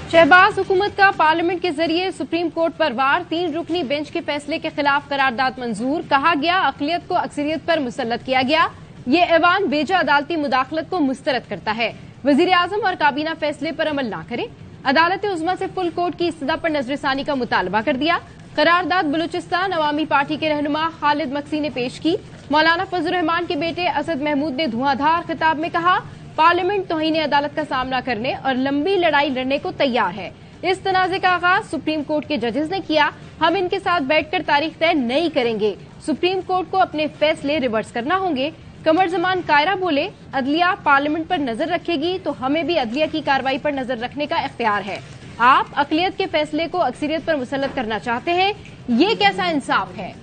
शहबाज हुकूमत का पार्लियामेंट के जरिए सुप्रीम कोर्ट पर वार, 3 रुकनी बेंच के फैसले के खिलाफ करारदाद मंजूर। कहा गया अक़लियत को अक्सरियत पर मुसल्लत किया गया। ये ऐवान बेजा अदालती मुदाखलत को मुस्तरद करता है। वजीर आजम और काबीना फैसले पर अमल न करे। अदालत उज़्मा से फुल कोर्ट की इस्तदा पर नजरसानी का मुतालबा कर दिया। करारदाद बलूचिस्तान अवामी पार्टी के रहनुमा खालिद मक्सी ने पेश की। मौलाना फजल रहमान के बेटे असद महमूद ने धुआंधार खिताब में कहा, पार्लियामेंट तौहीन अदालत का सामना करने और लंबी लड़ाई लड़ने को तैयार है। इस तनाज़े का आगाज सुप्रीम कोर्ट के जजेस ने किया। हम इनके साथ बैठकर तारीख तय नहीं करेंगे। सुप्रीम कोर्ट को अपने फैसले रिवर्स करना होंगे। कमर जमान कायरा बोले, अदलिया पार्लियामेंट पर नजर रखेगी तो हमें भी अदलिया की कार्रवाई पर नजर रखने का इख्तियार है। आप अक़लियत के फैसले को अक्सरियत पर मुसल्लत करना चाहते हैं, ये कैसा इंसाफ है।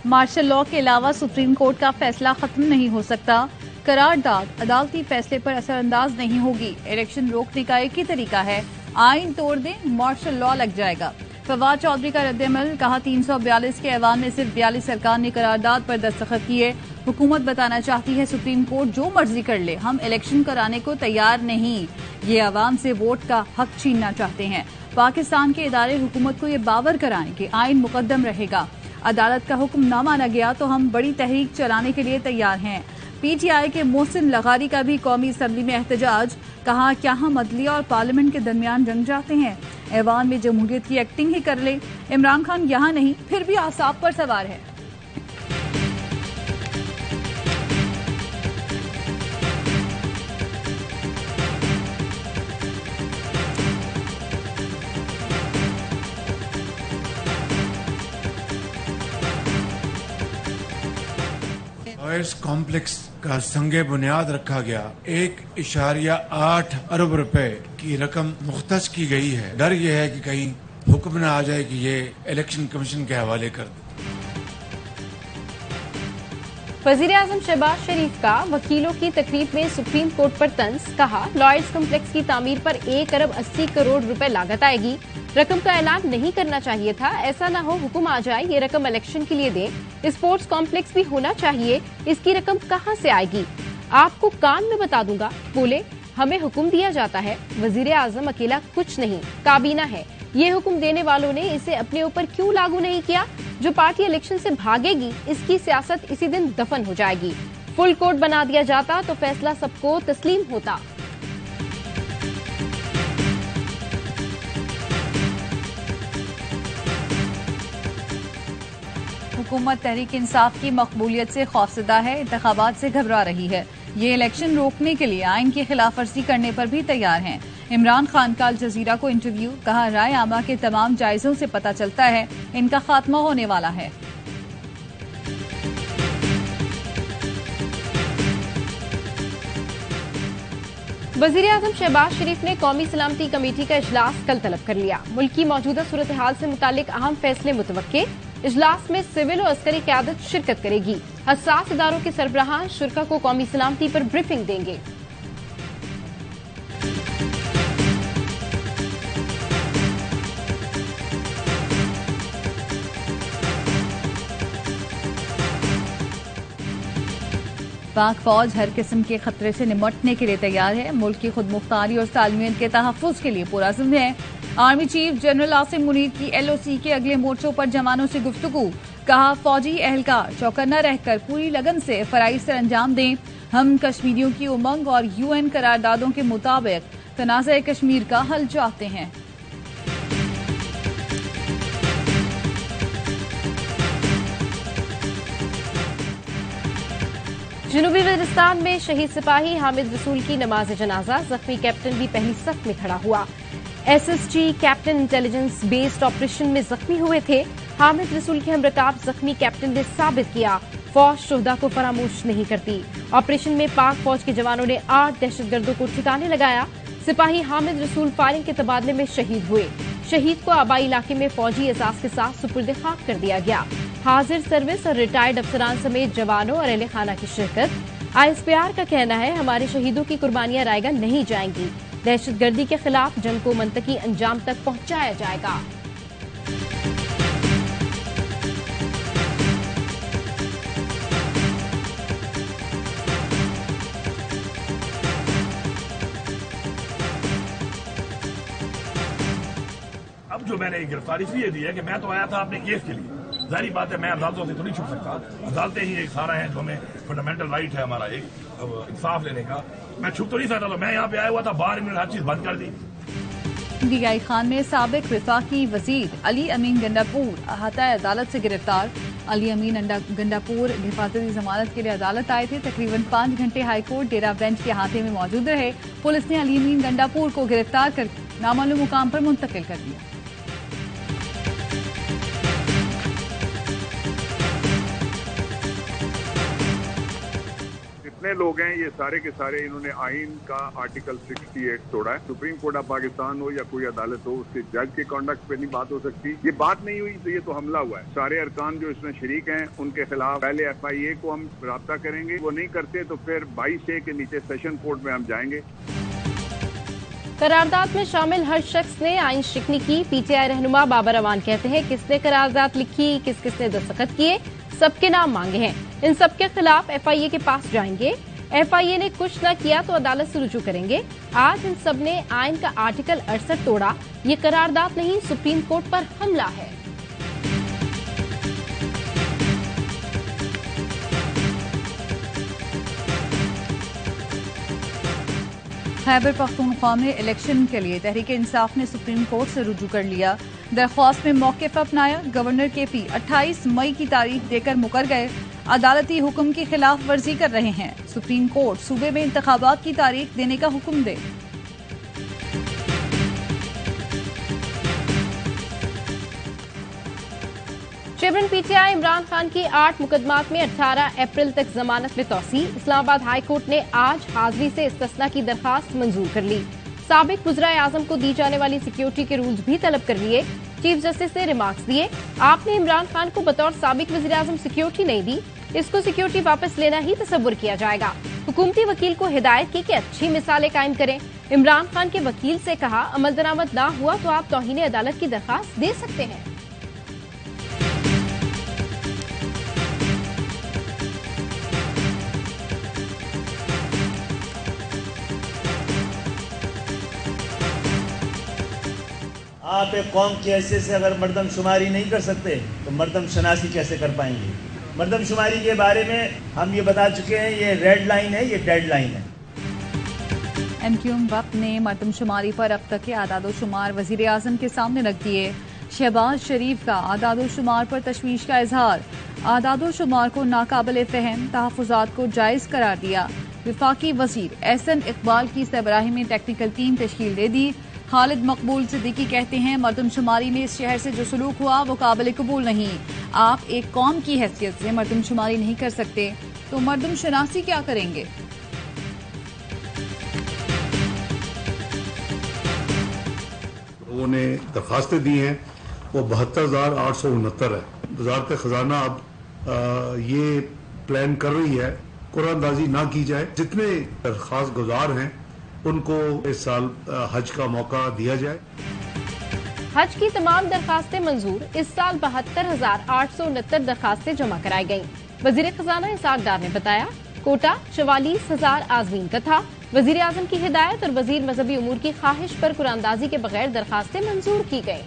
मार्शल लॉ के अलावा सुप्रीम कोर्ट का फैसला खत्म नहीं हो सकता। करारदाद अदालती फैसले पर असरअंदाज नहीं होगी। इलेक्शन रोकने का एक ही तरीका है, आइन तोड़ दें, मार्शल लॉ लग जाएगा। फवाद चौधरी का रद्दअमल, कहा 342 के ऐवान में सिर्फ 42 सरकार ने करारदाद पर दस्तखत किए। हुकूमत बताना चाहती है सुप्रीम कोर्ट जो मर्जी कर ले, हम इलेक्शन कराने को तैयार नहीं। ये अवाम से वोट का हक छीनना चाहते हैं। पाकिस्तान के इदारे हुकूमत को ये बावर कराएं कि आइन मुकद्दम रहेगा। अदालत का हुक्म न माना गया तो हम बड़ी तहरीक चलाने के लिए तैयार हैं। पीटीआई के मोहसिन लगारी का भी कौमी असम्बली में एहतजाज, कहा क्या हम अदलिया और पार्लियामेंट के दरमियान जंग चाहते हैं। ऐवान में जमहूरियत की एक्टिंग ही कर ले। इमरान खान यहाँ नहीं फिर भी आसाब पर सवार है। लॉयर्स कॉम्प्लेक्स का संगे बुनियाद रखा गया। 1.8 अरब रुपए की रकम मुख्तस की गई है। डर यह है कि कहीं हुक्म न आ जाए कि ये इलेक्शन कमीशन के हवाले कर दे। वजीर आजम शहबाज शरीफ का वकीलों की तकरीब में सुप्रीम कोर्ट पर तंज, कहा लॉयर्स कॉम्प्लेक्स की तामीर पर 1 अरब 80 करोड़ रुपए लागत आएगी। रकम का ऐलान नहीं करना चाहिए था। ऐसा न हो हुक्म आ जाए ये रकम इलेक्शन के लिए दें। स्पोर्ट्स कॉम्प्लेक्स भी होना चाहिए, इसकी रकम कहां से आएगी। आपको कान में बता दूंगा। बोले हमें हुक्म दिया जाता है। वजीर आजम अकेला कुछ नहीं, काबीना है। ये हुक्म देने वालों ने इसे अपने ऊपर क्यों लागू नहीं किया। जो पार्टी इलेक्शन से भागेगी इसकी सियासत इसी दिन दफन हो जाएगी। फुल कोर्ट बना दिया जाता तो फैसला सबको तस्लीम होता। हुकूमत तहरीक इंसाफ की मकबूलियत से खौफजदा है, इंतखाबात से घबरा रही है। ये इलेक्शन रोकने के लिए आइन की खिलाफ वर्जी करने पर भी तैयार हैं। इमरान खान का अल जजीरा को इंटरव्यू, कहा राय आमा के तमाम जायजों से पता चलता है इनका खात्मा होने वाला है। वजीर आजम शहबाज शरीफ ने कौमी सलामती कमेटी का इजलास कल तलब कर लिया। मुल्क की मौजूदा सूरत हाल से मुतालिक अहम फैसले मुतवक्के। इजलास में सिविल और अस्करी क़यादत शिरकत करेगी। हसास इदारों के सरबराहान शुरा को कौमी सलामती पर ब्रीफिंग देंगे। पाक फौज हर किस्म के खतरे से निमटने के लिए तैयार है। मुल्क की खुद मुख्तारी और सालमियत के तहफ़्फ़ुज़ के लिए पुरअज़्म है। Army chief general Asim Munir की LOC के अगले मोर्चों पर जवानों से गुफ्तगू, कहा फौजी एहलकार चौकन्ना रहकर पूरी लगन से फराइज़ सर अंजाम दें। हम कश्मीरियों की उमंग और UN करारदादों के मुताबिक तनाज़ा कश्मीर का हल चाहते हैं। जनूबी वज़ीरिस्तान में शहीद सिपाही हामिद रसूल की नमाज जनाजा, जख्मी कैप्टन भी पहली सफ में खड़ा हुआ। SSG captain intelligence based operation में जख्मी हुए थे। हामिद रसूल के हमरकाब जख्मी कैप्टन ने साबित किया फौज शोहदा को फरामोश नहीं करती। ऑपरेशन में पाक फौज के जवानों ने 8 दहशतगर्दों को ठिकाने लगाया। सिपाही हामिद रसूल फायरिंग के तबादले में शहीद हुए। शहीद को आबाई इलाके में फौजी एजाज के साथ सुपुर्द खाक कर दिया गया। हाजिर सर्विस और रिटायर्ड अफसरान समेत जवानों और अहले खाना की शिरकत। ISPR का कहना है, हमारे शहीदों की कुर्बानियां रायगा नहीं जाएंगी। दहशतगर्दी के खिलाफ जंग को मंतकी अंजाम तक पहुंचाया जाएगा। अब जो मैंने गिरफ्तारी इसलिए दी है कि मैं तो आया था अपने केस के लिए। जाहिर बात है मैं अदालतों से तो नहीं छुप सकता। अदालतें ही एक सारा है जो हमें फंडामेंटल राइट है हमारा एक इंसाफ लेने का। मैं छुप तो नहीं सकता था। मैं यहाँ पे आया हुआ था, बाहर इन्होंने हर चीज बंद कर दी। DI खान में साबिक वफाकी वजीर अली अमीन गंडापुर अहाता अदालत से गिरफ्तार। अली अमीन गंडापुर हिफाजती जमानत के लिए अदालत आए थे। तकरीबन 5 घंटे हाईकोर्ट डेरा बेंच के अहाते में मौजूद रहे। पुलिस ने अली अमीन गंडापुर को गिरफ्तार कर नामालूम मुकाम पर मुंतकिल कर दिया। जितने लोग हैं ये सारे के सारे इन्होंने आइन का आर्टिकल 68 तोड़ा है। सुप्रीम कोर्ट ऑफ पाकिस्तान हो या कोई अदालत हो, उसके जज के कॉन्डक्ट पे नहीं बात हो सकती। ये बात नहीं हुई तो ये तो हमला हुआ है। सारे अरकान जो इसमें शरीक हैं उनके खिलाफ पहले FIA को हम राब्ता करेंगे। वो नहीं करते तो फिर 22A के नीचे सेशन कोर्ट में हम जाएंगे। करारदाद में शामिल हर शख्स ने आइन शिकनी की। PTI रहनुमा बाबर अमान कहते हैं, किसने करारदाद लिखी, किस किसने दस्तखत किए, सबके नाम मांगे हैं। इन सबके खिलाफ FIA के पास जाएंगे। FIA ने कुछ न किया तो अदालत से रुजू करेंगे। आज इन सब ने आइन का आर्टिकल 68 तोड़ा। ये करारदाद नहीं, सुप्रीम कोर्ट पर हमला है। खैबर पख्तूनख्वा में इलेक्शन के लिए तहरीक इंसाफ ने सुप्रीम कोर्ट से रुजू कर लिया। दरख्वास्त में मौक़िफ़ अपनाया। गवर्नर KP 28 मई की तारीख देकर मुकर गए। अदालती हुक्म की खिलाफ वर्जी कर रहे हैं। सुप्रीम कोर्ट सूबे में इंतखाबात की तारीख देने का हुक्म दे। चेयरमैन PTI इमरान खान की 8 मुकदमात में 18 अप्रैल तक जमानत में तौसी। इस्लामाबाद हाई कोर्ट ने आज हाजिरी से इस्तिस्ना की दरखास्त मंजूर कर ली। साबिक वज़ीर आज़म को दी जाने वाली सिक्योरिटी के रूल्स भी तलब कर लिए। चीफ जस्टिस ने रिमार्क्स दिए, आपने इमरान खान को बतौर साबिक वज़ीर आज़म सिक्योरिटी नहीं दी, इसको सिक्योरिटी वापस लेना ही तसव्वुर किया जाएगा। हुकूमती वकील को हिदायत की कि अच्छी मिसालें कायम करें। इमरान खान के वकील से कहा, अमल दरामद ना हुआ तो आप तौहीन अदालत की दरखास्त दे सकते हैं। आप एक कौम की हैसियत से अगर मर्दमशुमारी नहीं कर सकते तो मर्दमशनासी कैसे कर पाएंगे। मर्दमशुमारी के बारे में हम ये बता चुके हैं, ये रेड लाइन है, ये डेड लाइन है। MQM वक्त ने मर्दमशुमारी पर अब तक के आदादोशुमार वज़ीर आज़म के सामने रख दिए। शहबाज शरीफ का आदादोशुमार पर तशवीश का इजहार। आदादोशुमार को नाकाबिल फ़हम, तहफ़्फ़ुज़ात को जायज़ करार दिया। वफाकी वज़ीर एहसन इकबाल की सरबराही में टेक्निकल टीम तश्कील दे दी। खालिद मकबूल सिद्दीकी कहते हैं, मर्दमशुमारी में इस शहर से जो सलूक हुआ वो काबिल कबूल नहीं। आप एक कौम की हैसियत से मर्दमशुमारी नहीं कर सकते तो मर्दमशनासी क्या करेंगे। लोगों ने दरखास्तें दी हैं वो 72,869 है। वज़ारत ख़जाना अब ये प्लान कर रही है कुरानदाजी ना की जाए। जितने दरखास्त गुजार हैं उनको इस साल हज का मौका दिया जाए। हज की तमाम दरखास्तें मंजूर। इस साल 72,869 दरखास्तें जमा कराई गयी। वजीर खजाना इसाक डार ने बताया, कोटा 44,000 आज़मीन का था। वजीर आज़म की हिदायत और वजीर मजहबी उमूर की ख्वाहिश पर कुरानदाजी के बगैर दरखास्तें मंजूर की गयी।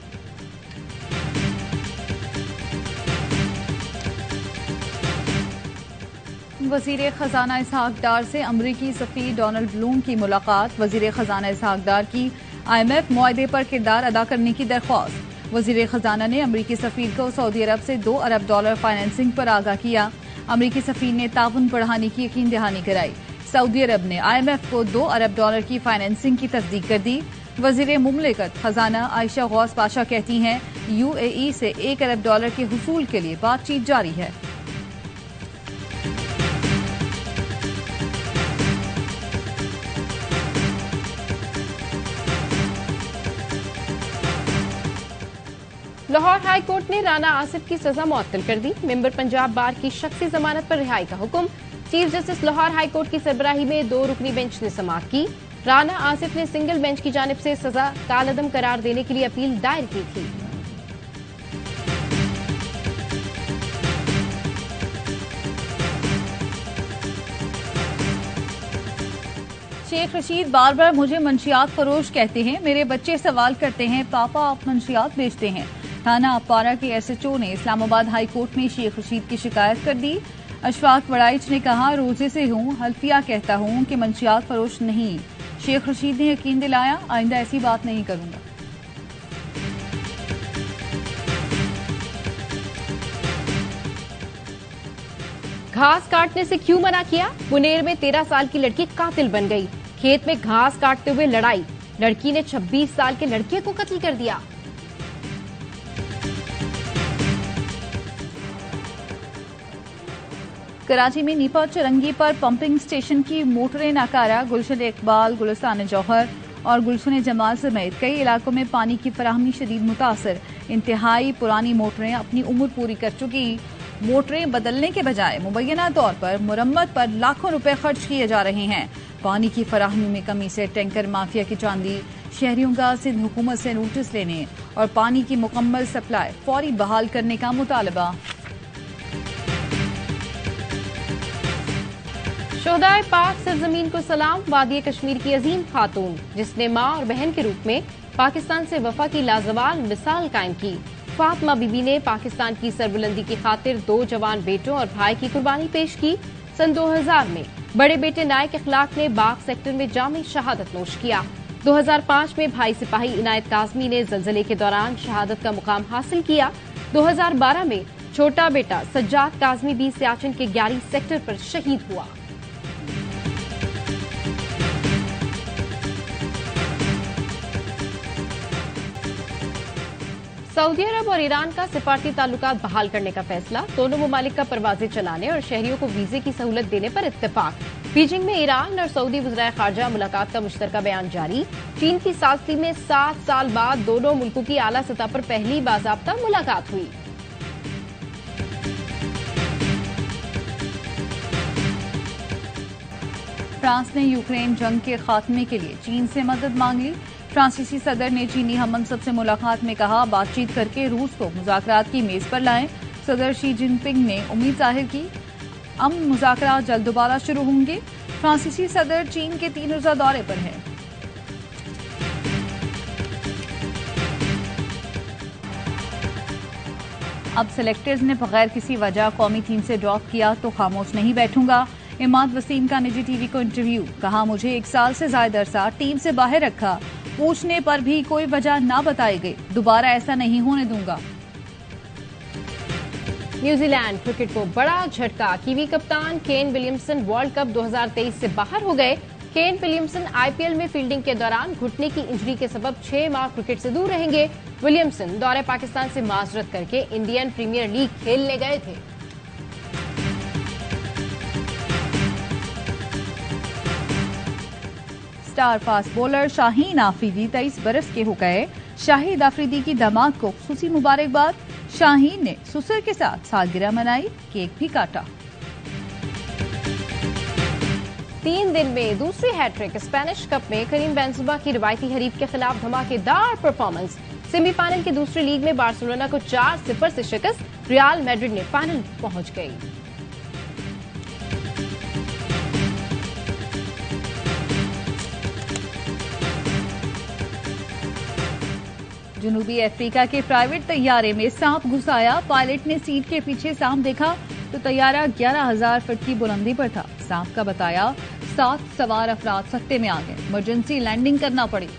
वजीर खजाना इसहाक डार से अमरीकी सफीर डोनाल्ड ब्लूम की मुलाकात। वजीर खजाना इसहाक डार की IMF मुआहदे पर किरदार अदा करने की दरख्वास्त। वजीर खजाना ने अमरीकी सफीर को सऊदी अरब से $2 अरब फाइनेंसिंग पर आगाह किया। अमरीकी सफीर ने ताउन बढ़ाने की यकीन दहानी कराई। सऊदी अरब ने IMF को $2 अरब की फाइनेंसिंग की तस्दीक कर दी। वजीर मुमलिकत खजाना आयशा गौस पाशा कहती हैं, UAE से $1 अरब के हुसूल के लिए बातचीत जारी है। लाहौर हाई कोर्ट ने राना आसिफ की सजा मुअत्तल कर दी। मेंबर पंजाब बार की शख्सी जमानत पर रिहाई का हुक्म। Chief justice Lahore high court की सरबराही में 2 रुकनी बेंच ने समाअत की। राना आसिफ ने सिंगल बेंच की जानिब से सजा कालअदम करार देने के लिए अपील दायर की थी। शेख रशीद बार बार मुझे मंशियात फरोश कहते हैं। मेरे बच्चे सवाल करते हैं, पापा आप मंशियात बेचते हैं। थाना अपारा के SHO ने इस्लामाबाद हाई कोर्ट में शेख रशीद की शिकायत कर दी। अशफाक वड़ाइच ने कहा, रोजे से हूँ, हल्फिया कहता हूँ कि मंशियात फरोश नहीं। शेख रशीद ने यकीन दिलाया, आइंदा ऐसी बात नहीं करूंगा। घास काटने से क्यों मना किया? मुनेर में 13 साल की लड़की कातिल बन गई। खेत में घास काटते हुए लड़ाई, लड़की ने 26 साल के लड़के को कत्ल कर दिया। कराची में नीपा चरंगी पर पंपिंग स्टेशन की मोटरें नाकारा। गुलशन इकबाल, गुलिस्तान जौहर और गुलशन जमाल समेत कई इलाकों में पानी की फराहमी शदीद मुतासर। इंतहाई पुरानी मोटरें अपनी उम्र पूरी कर चुकी। मोटरें बदलने के बजाय मुबैना तौर पर मुरम्मत पर लाखों रुपए खर्च किए जा रहे हैं। पानी की फराहमी में कमी से टैंकर माफिया की चांदी। शहरियों का सिंध हुकूमत से नोटिस लेने और पानी की मुकम्मल सप्लाई फौरी बहाल करने का मुतालबा। शोहदाए पाक सरजमीन को सलाम। वादी कश्मीर की अजीम खातून जिसने माँ और बहन के रूप में पाकिस्तान से वफा की लाजवाल मिसाल कायम की। फातिमा बीबी ने पाकिस्तान की सरबुलंदी की खातिर 2 जवान बेटों और भाई की कुर्बानी पेश की। सन 2000 में बड़े बेटे नायक अखलाक ने बाग सेक्टर में जामी शहादत नोश किया। 2005 में भाई सिपाही इनायत काजमी ने जलजले के दौरान शहादत का मुकाम हासिल किया। 2012 में छोटा बेटा सज्जाद काजमी भी सियाचिन के 11 सेक्टर पर शहीद हुआ। सऊदी अरब और ईरान का सिफारती ताल्लुकात बहाल करने का फैसला। दोनों मुमालिक का परवाजें चलाने और शहरियों को वीजे की सहूलत देने पर इत्तेफाक। बीजिंग में ईरान और सऊदी वज़ीर ख़ारजा मुलाकात का मुश्तरका बयान जारी। चीन की साजती में 7 साल बाद दोनों मुल्कों की आला सतह पर पहली बाज़ाब्ता मुलाकात हुई। फ्रांस ने यूक्रेन जंग के खात्मे के लिए चीन से मदद मांग ली। फ्रांसीसी सदर ने चीनी हममनसब से मुलाकात में कहा, बातचीत करके रूस को मुज़ाकरात की मेज पर लाएं। सदर शी जिनपिंग ने उम्मीद जाहिर की, अमन मुज़ाकरात जल्द दोबारा शुरू होंगे। फ्रांसीसी सदर चीन के 3 रोज़ा दौरे पर हैं। अब सेलेक्टर्स ने बगैर किसी वजह कौमी टीम से ड्रॉप किया तो खामोश नहीं बैठूंगा। इमाद वसीम का निजी टीवी को इंटरव्यू। कहा, मुझे 1 साल से ज्यादा अरसा टीम से बाहर रखा, पूछने पर भी कोई वजह ना बताई गई। दोबारा ऐसा नहीं होने दूंगा। न्यूजीलैंड क्रिकेट को बड़ा झटका। कीवी कप्तान केन विलियमसन वर्ल्ड कप 2023 से बाहर हो गए। केन विलियमसन IPL में फील्डिंग के दौरान घुटने की इंजरी के सबब 6 माह क्रिकेट से दूर रहेंगे। विलियमसन दौरे पाकिस्तान से माजरत करके इंडियन प्रीमियर लीग खेलने गए थे। Star fast bowler Shaheen Afridi 23 बरस के हो गए। शाहिद आफरीदी की दामाद को खुशी मुबारकबाद। शाहीन ने सुसर के साथ सालगिरह मनाई, केक भी काटा। 3 दिन में दूसरी हैट्रिक। स्पेनिश कप में करीम बेंज़ेमा की रिवायती हरीफ के खिलाफ धमाकेदार परफॉर्मेंस। सेमीफाइनल की दूसरी लीग में बार्सिलोना को 4-0 से शिकस्त। रियल मैड्रिड ने फाइनल पहुंच गई। जनूबी अफ्रीका के प्राइवेट तैयारे में सांप घुस आया। पायलट ने सीट के पीछे सांप देखा तो तैयारा 11,000 फीट की बुलंदी पर था। सांप का बताया 7 सवार अफराद सख्ते में आ गए, इमरजेंसी लैंडिंग करना पड़ी।